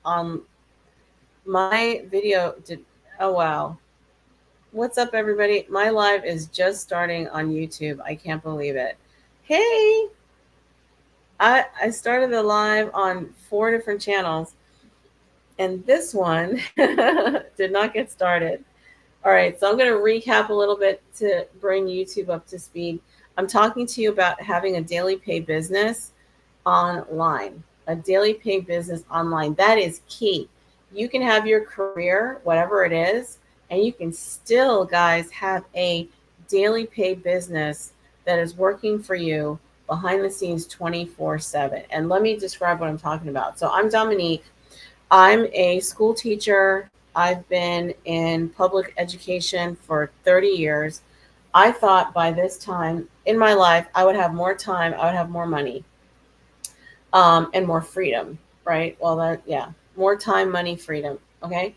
my video did. Oh, wow. What's up, everybody? My live is just starting on YouTube. I can't believe it. Hey, I started the live on 4 different channels, and this one did not get started. All right, so I'm going to recap a little bit to bring YouTube up to speed. I'm talking to you about having a daily pay business online, a daily pay business online. That is key. You can have your career, whatever it is, and you can still, guys, have a daily pay business that is working for you behind the scenes 24/7. And let me describe what I'm talking about. So, I'm Dominique. I'm a school teacher. I've been in public education for 30 years. I thought by this time in my life, I would have more time, I would have more money, and more freedom, right? Well, yeah, more time, money, freedom. Okay.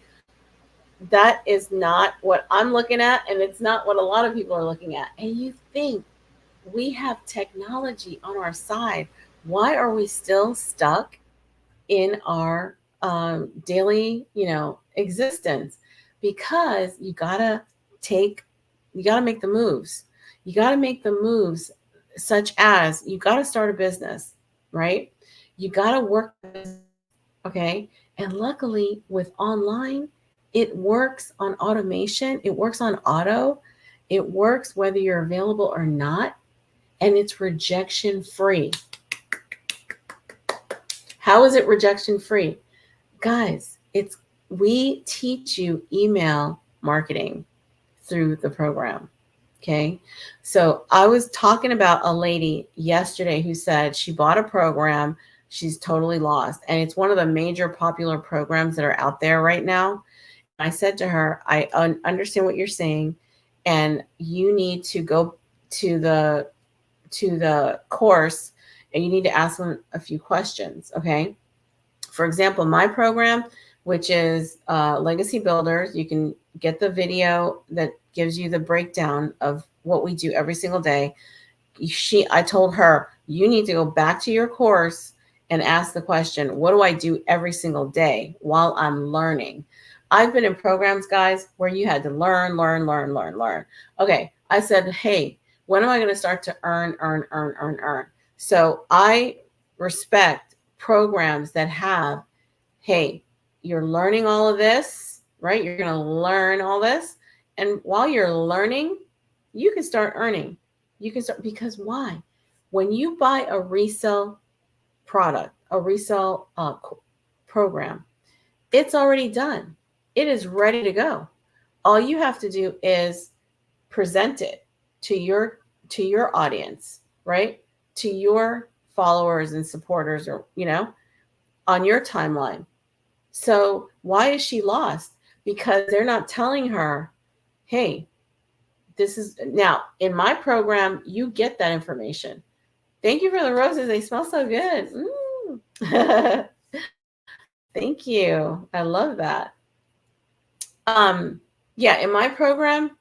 That is not what I'm looking at, and it's not what a lot of people are looking at. And you think we have technology on our side. Why are we still stuck in our daily, existence? Because take, you gotta make the moves. You gotta make the moves, such as you gotta start a business, right? You gotta work, okay? And luckily, with online, it works on automation. It works on auto. It works whether you're available or not, and it's rejection free. How is it rejection free? Guys, it's we teach you email marketing through the program. Okay. So I was talking about a lady yesterday who said she bought a program, she's totally lost. And it's one of the major popular programs that are out there right now. I said to her, I understand what you're saying, and you need to go to the course, and you need to ask them a few questions. Okay. For example, my program, which is Legacy Builders, you can get the video that gives you the breakdown of what we do every single day. I told her, you need to go back to your course and ask the question, what do I do every single day while I'm learning? I've been in programs, guys, where you had to learn, learn, learn, learn, learn. Okay, I said, hey, when am I going to start to earn, earn, earn, earn, earn? So I respect programs that have, hey, you're learning all of this, right? You're going to learn all this. And while you're learning, you can start earning. You can start, because why? When you buy a resale product, a resale program, it's already done. It is ready to go. All you have to do is present it to your audience, right? To your followers and supporters, or on your timeline. So why is she lost? Because they're not telling her, hey, this is now in my program, you get that information. Thank you for the roses. They smell so good. Thank you. I love that. Yeah, in my program,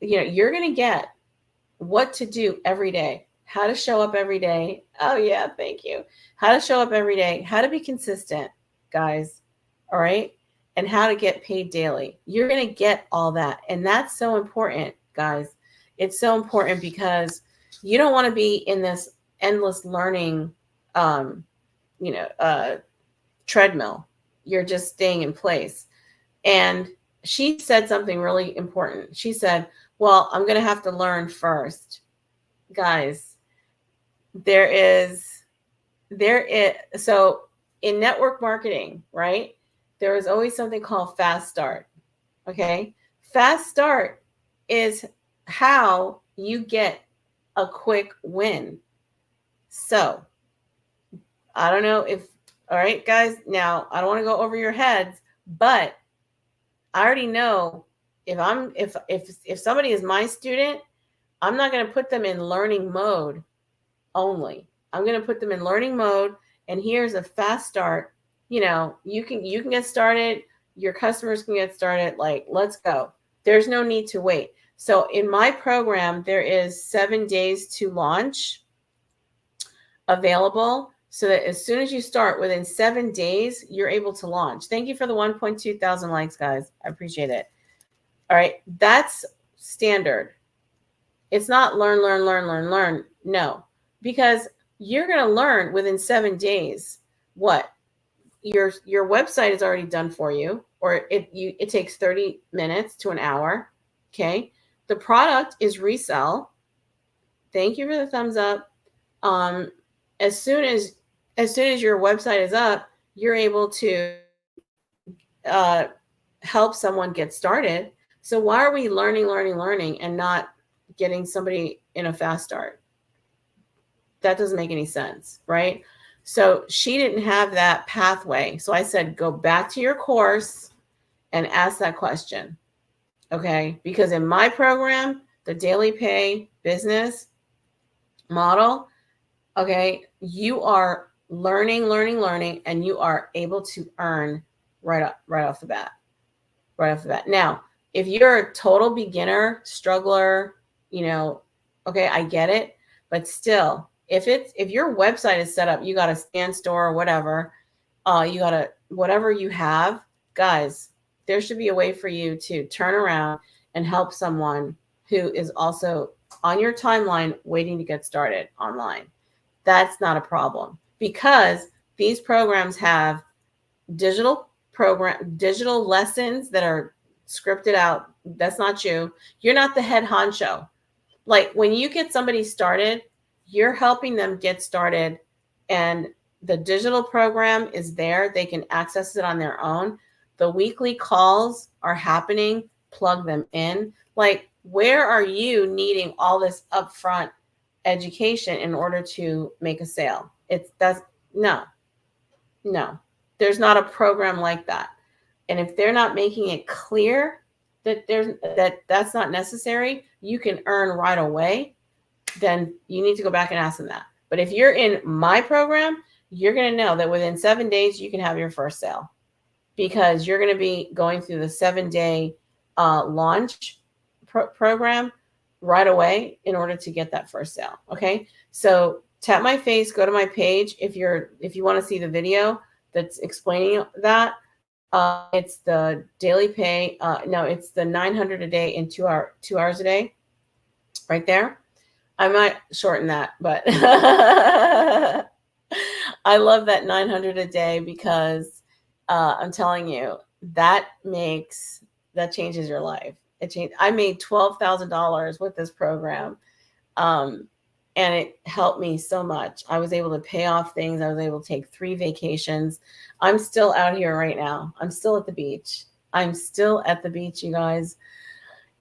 you're going to get what to do every day, how to show up every day. Oh, yeah, thank you. How to show up every day, how to be consistent, guys. All right. And how to get paid daily. You're going to get all that. And that's so important, guys. It's so important because you don't want to be in this endless learning, um, you know, uh, treadmill. You're just staying in place. And she said something really important. She said, well, I'm going to have to learn first. Guys, there is, so in network marketing, right? There is always something called fast start. Okay. Fast start is how you get a quick win. So I don't know if, all right, guys, now I don't want to go over your heads, but I already know if somebody is my student, I'm not going to put them in learning mode only. I'm going to put them in learning mode, and here's a fast start. You can get started, your customers can get started, like, let's go. There's no need to wait. So in my program, there is 7 days to launch available. so that as soon as you start, within 7 days, you're able to launch. Thank you for the 1.2 thousand likes, guys. I appreciate it. All right. That's standard. It's not learn. No, because you're going to learn within 7 days what your website is already done for you, or it takes 30 minutes to an hour. Okay. The product is resell. Thank you for the thumbs up. As soon as your website is up, you're able to help someone get started. So why are we learning and not getting somebody in a fast start? That doesn't make any sense, right? So she didn't have that pathway. So I said, go back to your course and ask that question. Okay. Because in my program, the daily pay business model, okay, you are learning, and you are able to earn right off the bat. Now, if you're a total beginner, struggler, okay, I get it. But still, if your website is set up, you got a stand store or whatever, you got to, whatever you have, guys, there should be a way for you to turn around and help someone who is also on your timeline waiting to get started online. That's not a problem, because these programs have digital lessons that are scripted out. That's not you. You're not the head honcho. Like when you get somebody started, you're helping them get started, and the digital program is there. They can access it on their own. The weekly calls are happening. Plug them in. Like, where are you needing all this upfront education in order to make a sale? No. There's not a program like that. And if they're not making it clear that that's not necessary, you can earn right away, then you need to go back and ask them that. But if you're in my program, you're going to know that within 7 days, you can have your first sale, because you're going to be going through the 7-day launch program right away in order to get that first sale. Okay. So tap my face, go to my page. If you want to see the video that's explaining that, it's the daily pay. No, it's the 900 a day in 2 hours a day right there. I might shorten that, but I love that 900 a day, because I'm telling you, that changes your life. I made $12,000 with this program. And it helped me so much. I was able to pay off things. I was able to take 3 vacations. I'm still out here right now. I'm still at the beach. You guys.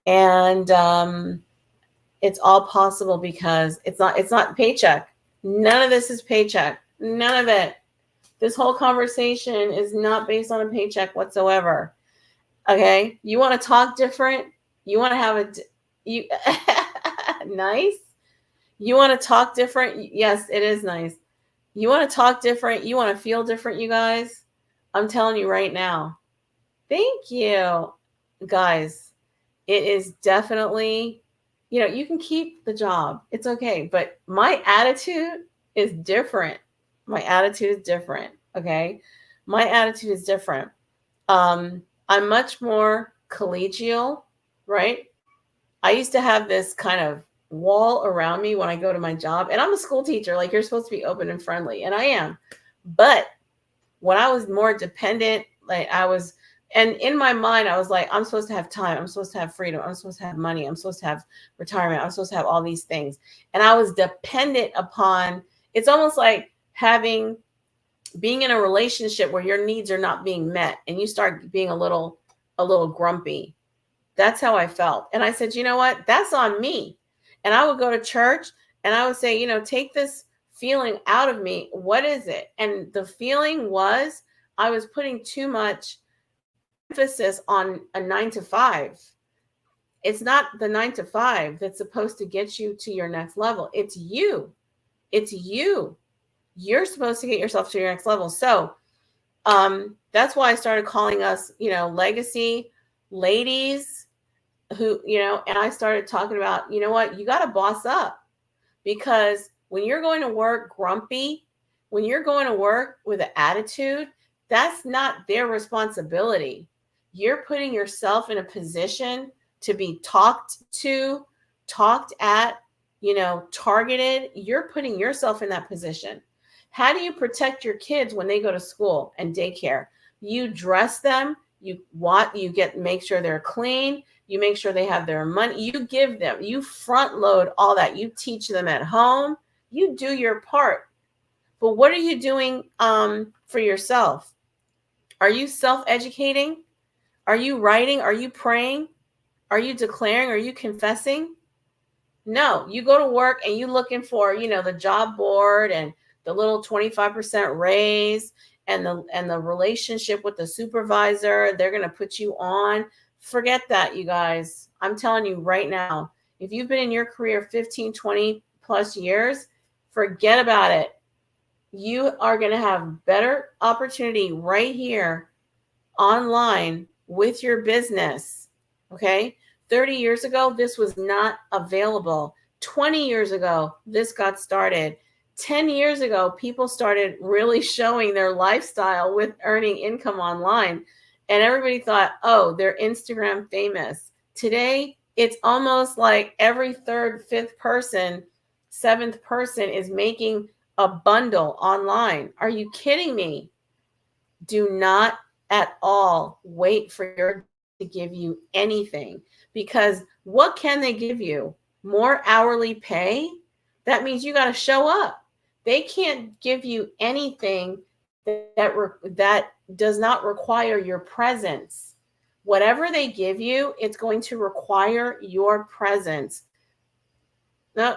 And it's all possible because it's not paycheck. None of this is paycheck. None of it. This whole conversation is not based on a paycheck whatsoever. Okay? You want to talk different? You want to have nice? You want to talk different? Yes, it is nice. You want to talk different? You want to feel different, you guys? I'm telling you right now. Thank you, guys. It is definitely, you can keep the job. It's okay. But my attitude is different. Okay? My attitude is different. I'm much more collegial, right? I used to have this kind of wall around me when I go to my job, and I'm a school teacher. Like, you're supposed to be open and friendly, and I am. But when I was more dependent, and in my mind, I was like, I'm supposed to have time. I'm supposed to have freedom. I'm supposed to have money. I'm supposed to have retirement. I'm supposed to have all these things. And I was dependent upon, it's almost like being in a relationship where your needs are not being met, and you start being a little grumpy. That's how I felt. And I said, you know what? That's on me. And I would go to church and I would say, take this feeling out of me. What is it? And the feeling was I was putting too much emphasis on a 9 to 5. It's not the 9 to 5 that's supposed to get you to your next level. It's you. You're supposed to get yourself to your next level. So that's why I started calling us, legacy ladies who, and I started talking about, you know what, you got to boss up, because when you're going to work grumpy, when you're going to work with an attitude, that's not their responsibility. You're putting yourself in a position to be talked to, talked at, targeted. You're putting yourself in that position. How do you protect your kids when they go to school and daycare? You dress them, make sure they're clean, you make sure they have their money, you give them, you front load all that, you teach them at home, you do your part. But what are you doing for yourself? Are you self-educating? Are you writing? Are you praying? Are you declaring? Are you confessing? No, you go to work and you looking for, the job board and the little 25% raise and the relationship with the supervisor. They're going to put you on. Forget that, you guys. I'm telling you right now, if you've been in your career 15, 20 plus years, forget about it. You are going to have better opportunity right here online with your business. Okay. 30 years ago, this was not available. 20 years ago, this got started. 10 years ago, people started really showing their lifestyle with earning income online. And everybody thought, oh, they're Instagram famous. Today, it's almost like every third, fifth person, seventh person is making a bundle online. Are you kidding me? Do not at all wait for your to give you anything, because what can they give you? More hourly pay? That means you got to show up. They can't give you anything that does not require your presence. Whatever they give you, it's going to require your presence. No,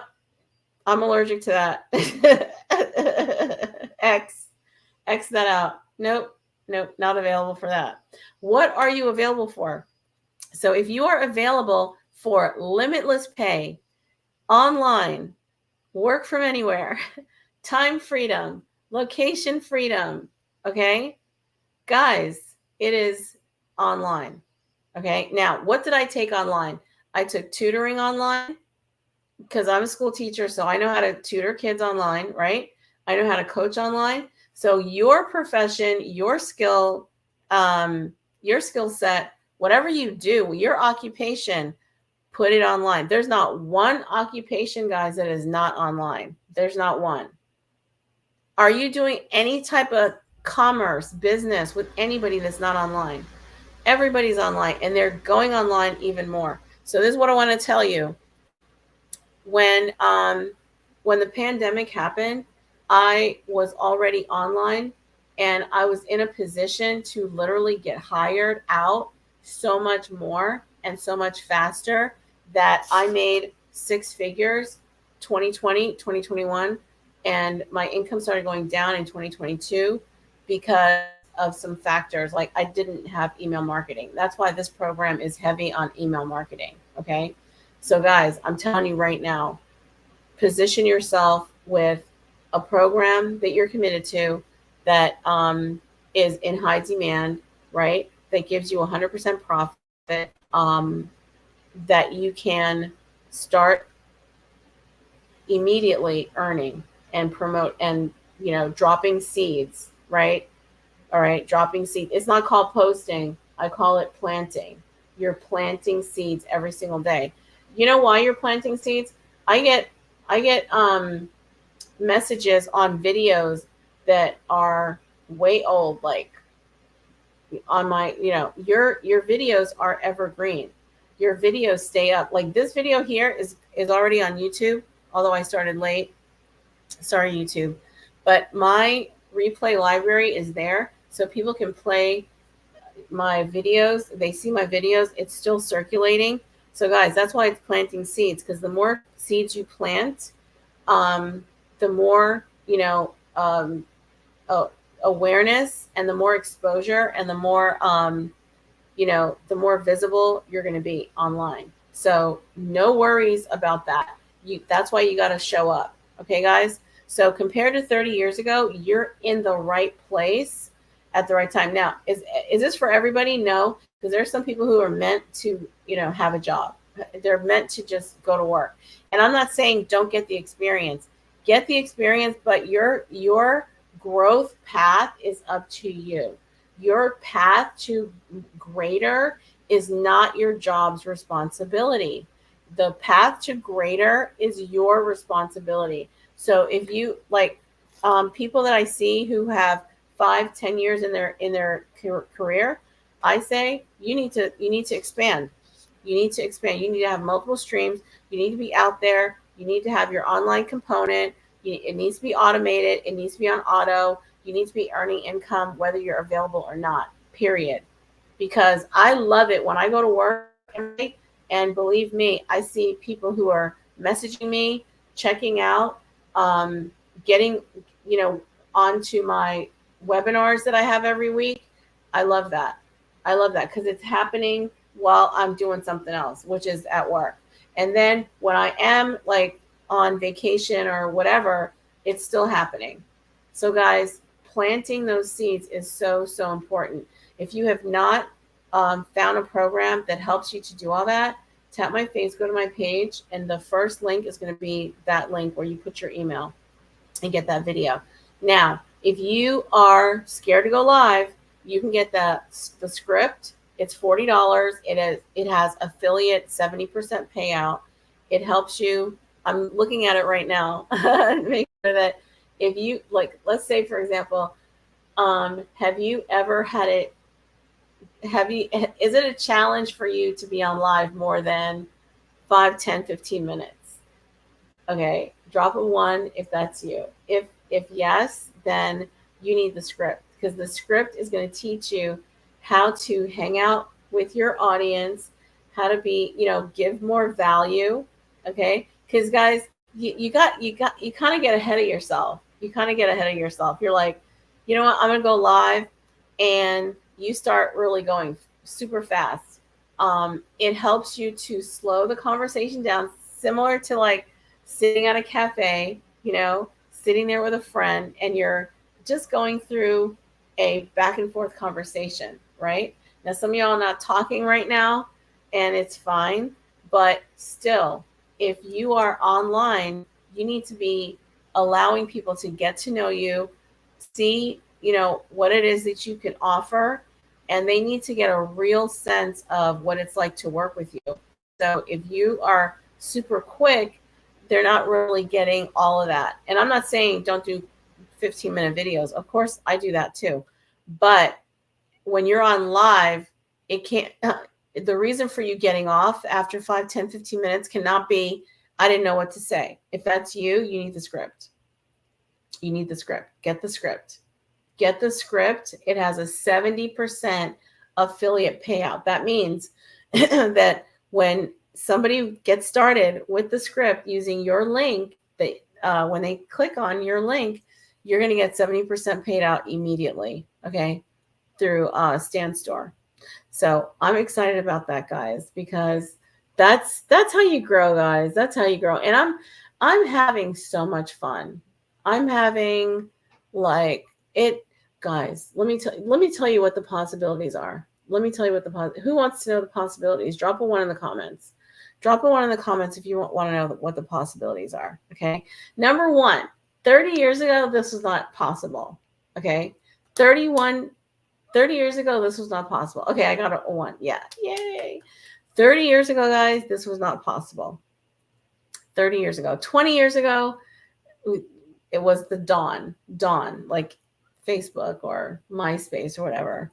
I'm allergic to that. X that out. Nope, not available for that. What are you available for? So if you are available for limitless pay, online, work from anywhere, time freedom, location freedom, okay? Guys, it is online, okay? Now, what did I take online? I took tutoring online because I'm a school teacher, so I know how to tutor kids online, right? I know how to coach online. So your profession, your skill set, whatever you do, your occupation, put it online. There's not one occupation, guys, that is not online. There's not one. Are you doing any type of commerce, business with anybody that's not online? Everybody's online, and they're going online even more. So this is what I want to tell you. When the pandemic happened, I was already online, and I was in a position to literally get hired out so much more and so much faster that I made six figures 2020, 2021, and my income started going down in 2022 because of some factors. Like, I didn't have email marketing. That's why this program is heavy on email marketing. Okay. So guys, I'm telling you right now, position yourself with a program that you're committed to that is in high demand, right? That gives you 100% profit, that you can start immediately earning and promote and, dropping seeds, right? All right, dropping seed. It's not called posting. I call it planting. You're planting seeds every single day. You know why you're planting seeds? I get messages on videos that are way old, like on my, your videos are evergreen. Your videos stay up. Like this video here is already on YouTube, although I started late. Sorry, YouTube. But my replay library is there, so people can play my videos. They see my videos. It's still circulating. So guys, that's why it's planting seeds, because the more seeds you plant, the more, awareness and the more exposure and the more, the more visible you're going to be online. So no worries about that. That's why you got to show up. Okay, guys. So compared to 30 years ago, you're in the right place at the right time. Now, is this for everybody? No, because there's some people who are meant to, have a job. They're meant to just go to work. And I'm not saying don't get the experience. Get the experience, but your growth path is up to you. Your path to greater is not your job's responsibility. The path to greater is your responsibility. So if you like people that I see who have 5-10 years in their career, I say you need to expand. You need to expand. You need to have multiple streams. You need to be out there. You need to have your online component. It needs to be automated. It needs to be on auto. You need to be earning income whether you're available or not, period. Because I love it when I go to work and believe me, I see people who are messaging me, checking out, getting, onto my webinars that I have every week. I love that. I love that because it's happening while I'm doing something else, which is at work. And then when I am like on vacation or whatever, it's still happening. So guys, planting those seeds is so, so important. If you have not found a program that helps you to do all that, tap my face, go to my page, and the first link is going to be that link where you put your email and get that video. Now, if you are scared to go live, you can get the script. It's $40. It has affiliate 70% payout. It helps you. I'm looking at it right now. Make sure that if you like, let's say for example, have you ever had it? Is it a challenge for you to be on live more than 5, 10, 15 minutes? Okay, drop a 1 if that's you. If yes, then you need the script, because the script is going to teach you how to hang out with your audience, how to be, give more value. Okay, because guys, you kind of get ahead of yourself. You're like, you know what, I'm gonna go live, and you start really going super fast. It helps you to slow the conversation down, similar to like sitting at a cafe, sitting there with a friend, and you're just going through a back and forth conversation, right? Now, some of y'all are not talking right now, and it's fine, but still, if you are online, you need to be allowing people to get to know you, see, what it is that you can offer, and they need to get a real sense of what it's like to work with you. So if you are super quick, they're not really getting all of that. And I'm not saying don't do 15-minute videos. Of course, I do that too. But when you're on live, it can't, the reason for you getting off after 5, 10, 15 minutes cannot be, I didn't know what to say. If that's you, you need the script. You need the script. Get the script. Get the script. It has a 70% affiliate payout. That means that when somebody gets started with the script using your link, when they click on your link, you're going to get 70% paid out immediately. Okay, through Stan Store. So I'm excited about that, guys, because that's how you grow, guys. That's how you grow. And I'm having so much fun. I'm having like it, guys. Let me tell you what the possibilities are. Let me tell you what who wants to know the possibilities? Drop a 1 in the comments. Drop a 1 in the comments if you want to know what the possibilities are. Okay. Number 1, 30 years ago, this was not possible. Okay. 30 years ago, this was not possible. Okay, I got a 1. Yeah, yay. 30 years ago, guys, this was not possible. 30 years ago. 20 years ago, it was the dawn, like Facebook or MySpace or whatever.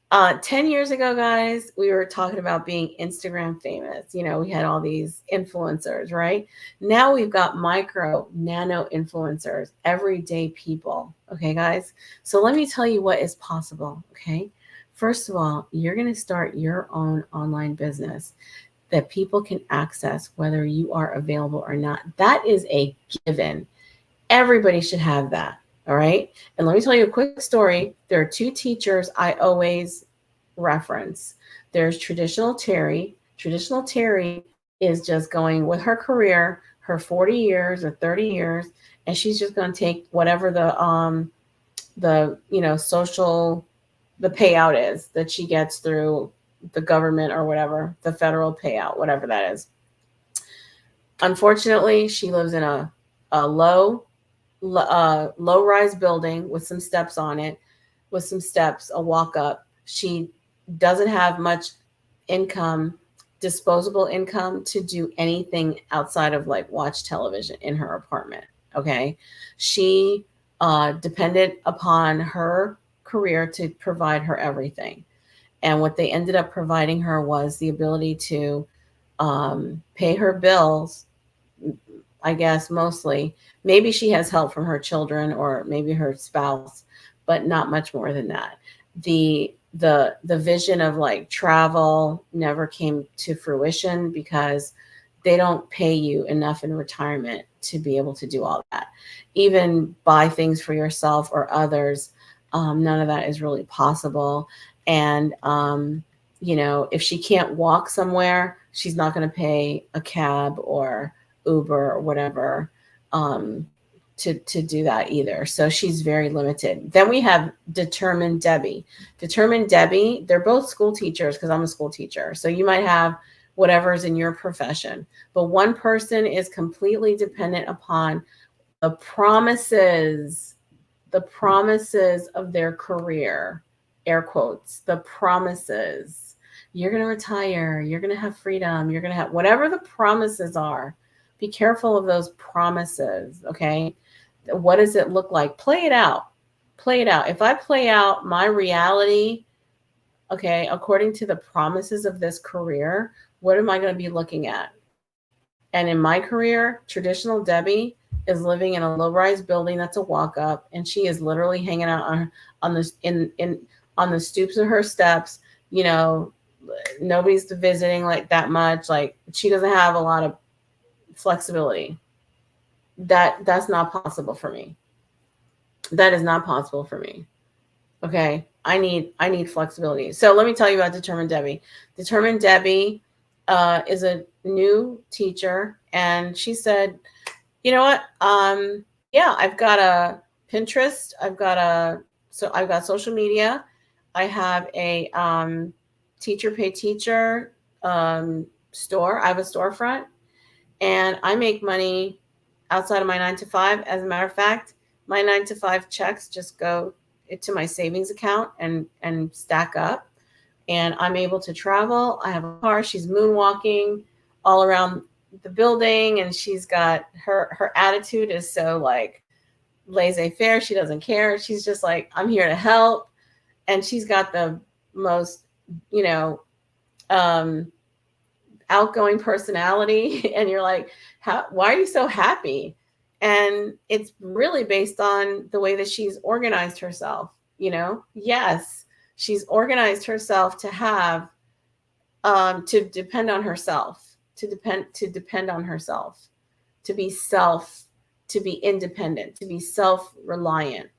10 years ago, guys, we were talking about being Instagram famous. We had all these influencers, right? Now we've got micro, nano influencers, everyday people. Okay, guys? So let me tell you what is possible, okay? First of all, you're going to start your own online business that people can access whether you are available or not. That is a given. Everybody should have that. All right. And let me tell you a quick story. There are 2 teachers I always reference. There's Traditional Terry. Traditional Terry is just going with her career, her 40 years or 30 years, and she's just going to take whatever the social, the payout is that she gets through the government or whatever, the federal payout, whatever that is. Unfortunately, she lives in a low low-rise building with some steps on it, with some steps, a walk up. She doesn't have much income, disposable income, to do anything outside of like watch television in her apartment. Okay. She depended upon her career to provide her everything. And what they ended up providing her was the ability to pay her bills, I guess, mostly. Maybe she has help from her children or maybe her spouse, but not much more than that. The vision of like travel never came to fruition because they don't pay you enough in retirement to be able to do all that. Even buy things for yourself or others, none of that is really possible. And if she can't walk somewhere, she's not going to pay a cab or Uber or whatever, to do that either. So she's very limited. Then we have Determined Debbie. Determined Debbie, they're both school teachers because I'm a school teacher. So you might have whatever's in your profession, but one person is completely dependent upon the promises of their career, air quotes, the promises. You're going to retire, you're going to have freedom, you're going to have whatever the promises are. Be careful of those promises, okay? What does it look like? Play it out. Play it out. If I play out my reality, okay, according to the promises of this career, what am I going to be looking at? And in my career, traditional Debbie is living in a low-rise building that's a walk-up, and she is literally hanging out on the stoops of her steps. Nobody's visiting like that much. Like, she doesn't have a lot of flexibility. That's not possible for me. That is not possible for me. Okay. I need flexibility. So let me tell you about Determined Debbie. Determined Debbie is a new teacher, and she said, you know what? Yeah, I've got a Pinterest. I've got social media. I have a teacher pay teacher store. I have a storefront, and I make money outside of my 9 to 5. As a matter of fact, my 9 to 5 checks just go to my savings account and stack up, and I'm able to travel. I have a car. She's moonwalking all around the building, and she's got her attitude is so like laissez-faire. She doesn't care. She's just like, I'm here to help. And she's got the most, outgoing personality. And you're like, why are you so happy? And it's really based on the way that she's organized herself. Yes, she's organized herself to have to depend on herself, to depend on herself, to be independent, to be self-reliant.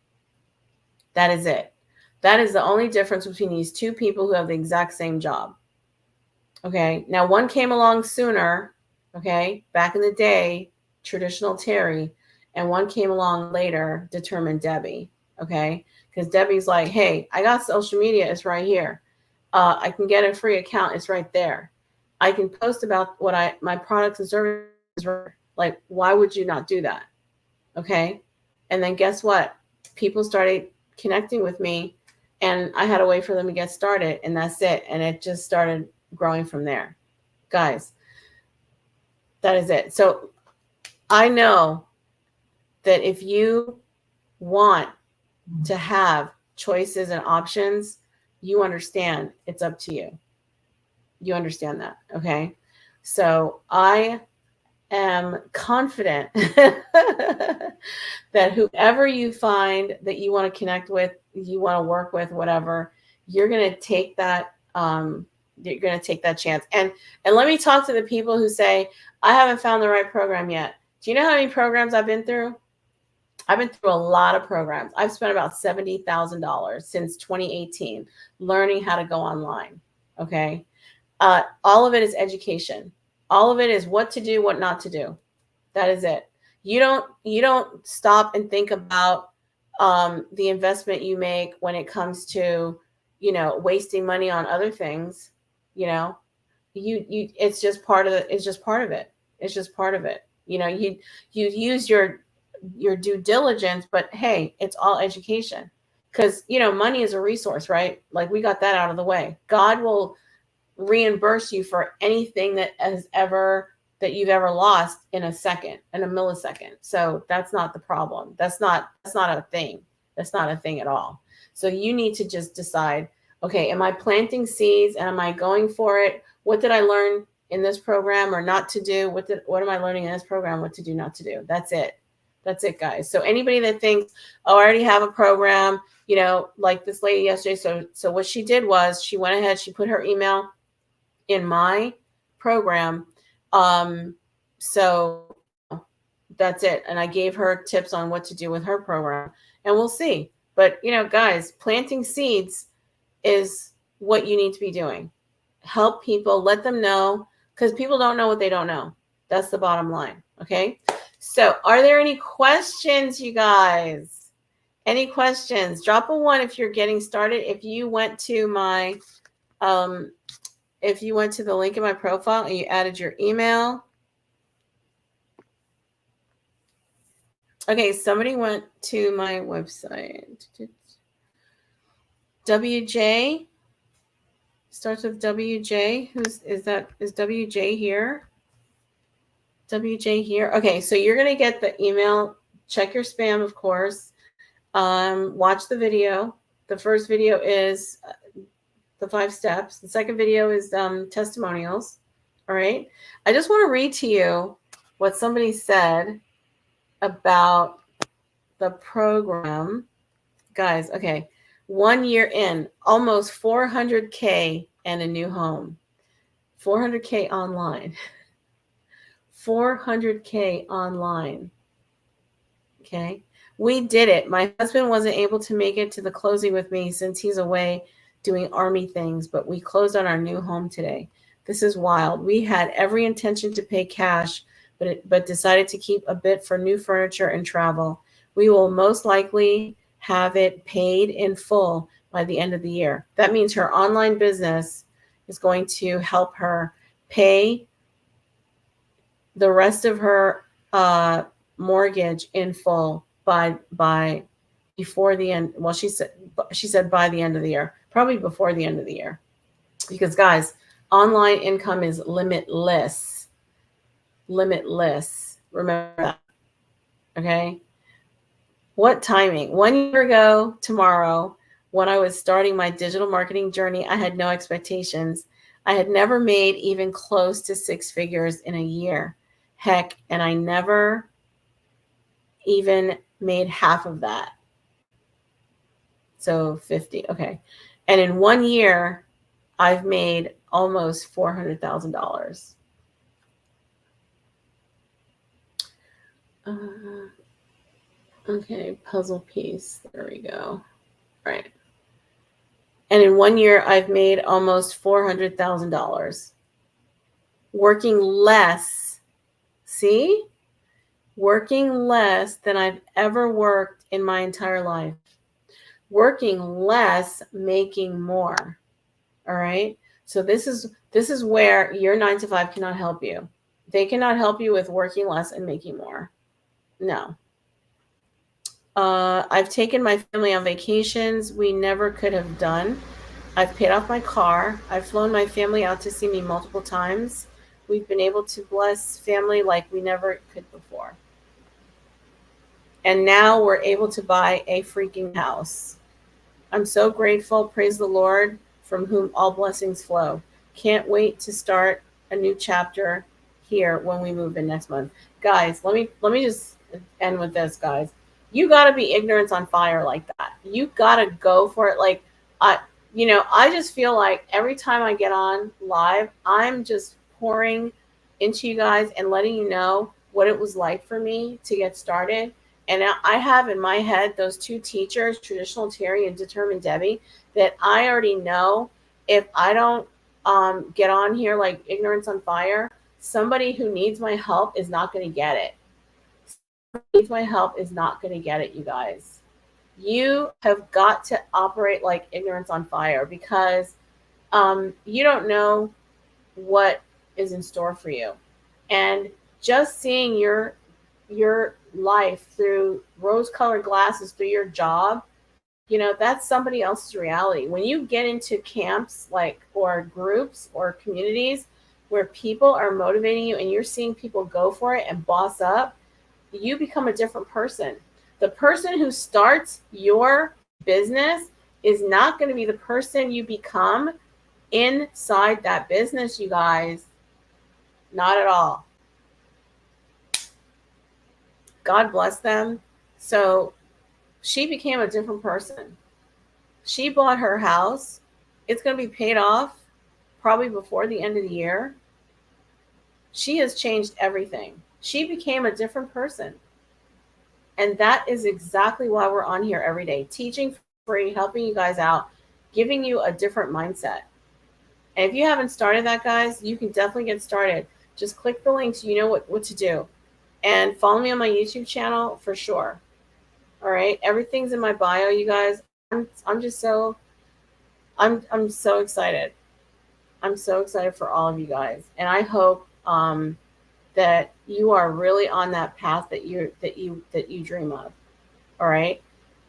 That is it. That is the only difference between these two people who have the exact same job. Okay. Now, one came along sooner, okay, back in the day, traditional Terry, and one came along later, Determined Debbie, okay? Because Debbie's like, hey, I got social media. It's right here. I can get a free account. It's right there. I can post about my products and services. Like, why would you not do that? Okay. And then guess what? People started connecting with me, and I had a way for them to get started, and that's it. And it just started growing from there. Guys, that is it. So I know that if you want to have choices and options, you understand it's up to you. You understand that, okay? So I am confident that whoever you find that you want to connect with, you want to work with, whatever, you're going to take that you're going to take that chance. And let me talk to the people who say, I haven't found the right program yet. Do you know how many programs I've been through? I've been through a lot of programs. I've spent about $70,000 since 2018 learning how to go online. Okay. All of it is education. All of it is what to do, what not to do. That is it. You don't stop and think about the investment you make when it comes to, wasting money on other things. It's just part of it. It's just part of it. You use your your due diligence, but hey, it's all education. Because, money is a resource, right? Like, we got that out of the way. God will reimburse you for anything that you've ever lost in a millisecond. So that's not the problem. That's not a thing. That's not a thing at all. So you need to just decide, okay, am I planting seeds and am I going for it? What did I learn in this program or not to do? What am I learning in this program? What to do, not to do? That's it. That's it, guys. So anybody that thinks, oh, I already have a program, like this lady yesterday. So what she did was she went ahead, she put her email in my program. So that's it. And I gave her tips on what to do with her program, and we'll see. But, guys, planting seeds is what you need to be doing. Help people, let them know, because people don't know what they don't know. That's the bottom line. Okay. So are there any questions, you guys? Any questions? Drop a 1 if you're getting started. If you went to the link in my profile and you added your email. Okay, somebody went to my website. WJ starts with WJ. Is WJ here? WJ here. Okay, so you're going to get the email. Check your spam, of course. Watch the video. The first video is the 5 steps. The second video is testimonials. All right. I just want to read to you what somebody said about the program. Guys, okay. 1 year in, almost 400K and a new home. 400K online. 400K online. Okay. We did it. My husband wasn't able to make it to the closing with me since he's away doing army things, but we closed on our new home today. This is wild. We had every intention to pay cash, but decided to keep a bit for new furniture and travel. We will most likely have it paid in full by the end of the year. That means her online business is going to help her pay the rest of her mortgage in full by before the end. Well, she said by the end of the year, probably before the end of the year, because guys, online income is limitless. Remember that. Okay. What timing? 1 year ago tomorrow, when I was starting my digital marketing journey, I had no expectations. I had never made even close to 6 figures in a year. Heck, and I never even made half of that. So 50. Okay. And in 1 year, I've made almost $400,000. Okay, puzzle piece. There we go. All right. And in 1 year, I've made almost $400,000. Working less. See? Working less than I've ever worked in my entire life. Working less, making more. All right. So this is where your 9 to 5 cannot help you. They cannot help you with working less and making more. No. I've taken my family on vacations we never could have done. I've paid off my car. I've flown my family out to see me multiple times. We've been able to bless family like we never could before. And now we're able to buy a freaking house. I'm so grateful. Praise the Lord, from whom all blessings flow. Can't wait to start a new chapter here when we move in next month. Guys, let me just end with this, guys. You got to be ignorance on fire like that. You got to go for it. Like, I just feel like every time I get on live, I'm just pouring into you guys and letting you know what it was like for me to get started. And I have in my head those 2 teachers, Traditional Terry and Determined Debbie, that I already know if I don't get on here like ignorance on fire, somebody who needs my help is not going to get it. Somebody who needs my help is not going to get it, you guys. You have got to operate like ignorance on fire, because you don't know what is in store for you. And just seeing your life through rose-colored glasses through your job, that's somebody else's reality. When you get into camps or groups or communities where people are motivating you and you're seeing people go for it and boss up, you become a different person. The person who starts your business is not going to be the person you become inside that business, you guys. Not at all. God bless them. So she became a different person. She bought her house. It's going to be paid off probably before the end of the year. She has changed everything. She became a different person. And that is exactly why we're on here every day, teaching for free, helping you guys out, giving you a different mindset. And if you haven't started that, guys, you can definitely get started. Just click the links. You know what to do. And follow me on my YouTube channel for sure. All right. Everything's in my bio, you guys. I'm just so I'm so excited. I'm so excited for all of you guys. And I hope that you are really on that path that you dream of. All right.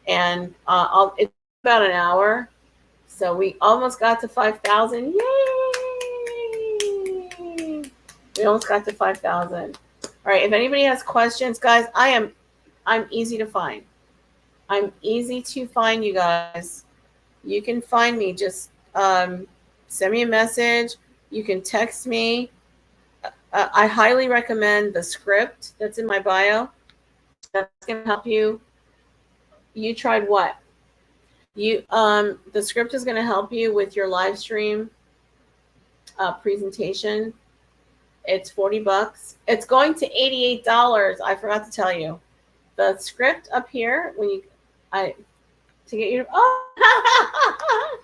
And it's about an hour. So we almost got to 5,000. Yay! We almost got to 5,000. All right. If anybody has questions, guys, I'm easy to find. I'm easy to find, you guys. You can find me. Just send me a message. You can text me. I highly recommend the script that's in my bio. That's going to help you. You tried what? The script is going to help you with your live stream presentation. It's $40. It's going to $88. I forgot to tell you. The script up here, to get you. Oh,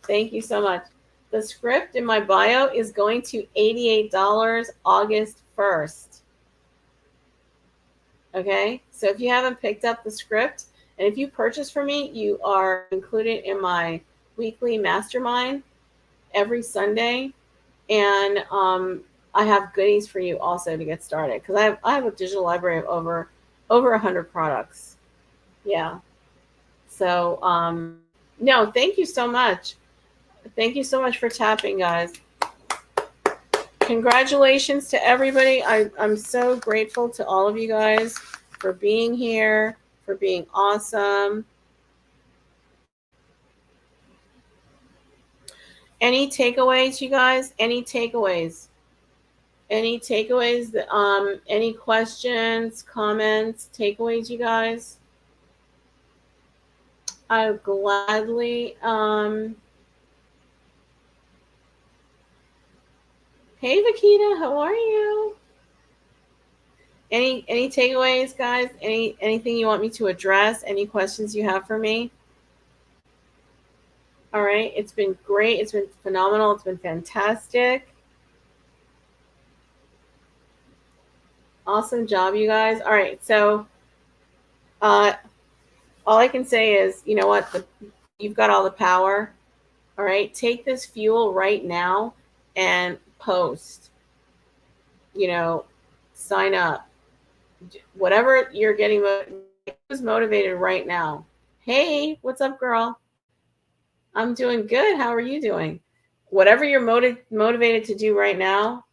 thank you so much. The script in my bio is going to $88 August 1st. Okay, so if you haven't picked up the script, and if you purchase from me, you are included in my weekly mastermind every Sunday, and I have goodies for you also to get started, because I have a digital library of over 100 products. Yeah. So no, thank you so much. Thank you so much for tapping, guys. Congratulations to everybody. I'm so grateful to all of you guys for being here, for being awesome. Any takeaways, you guys? Any takeaways? Any takeaways? Any questions, comments, takeaways, you guys? I gladly. Hey, Vakita, how are you? Any takeaways, guys? Anything you want me to address? Any questions you have for me? All right, it's been great. It's been phenomenal. It's been fantastic. Awesome job, you guys. All right, so all I can say is, you know what? You've got all the power. All right, take this fuel right now and post. Sign up. Whatever you're getting motivated right now. Hey, what's up, girl? I'm doing good. How are you doing? Whatever you're motivated to do right now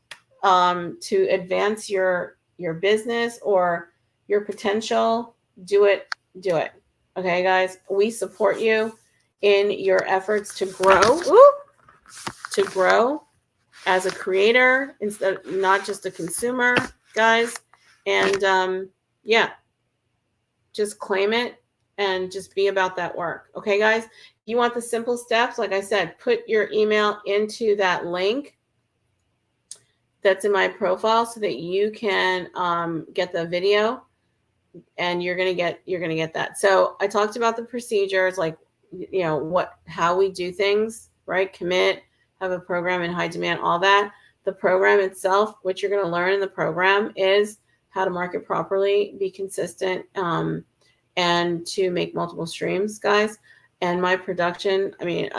to advance your business or your potential, do it. Okay, guys, we support you in your efforts to grow as a creator, instead, not just a consumer, guys. And yeah, just claim it and just be about that work. Okay, guys, you want the simple steps? Like I said, put your email into that link that's in my profile so that you can get the video, and you're gonna get that. So I talked about the procedures, like how we do things, right? Commit, have a program in high demand, all that. The program itself, what you're going to learn in the program is how to market properly, be consistent, and to make multiple streams, guys. And my production, I mean,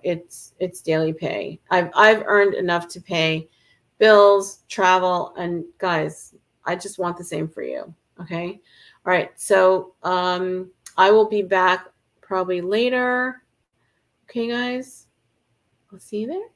it's daily pay. I've earned enough to pay bills, travel, and guys, I just want the same for you. Okay. All right. So I will be back probably later. Okay, guys. I'll see you there.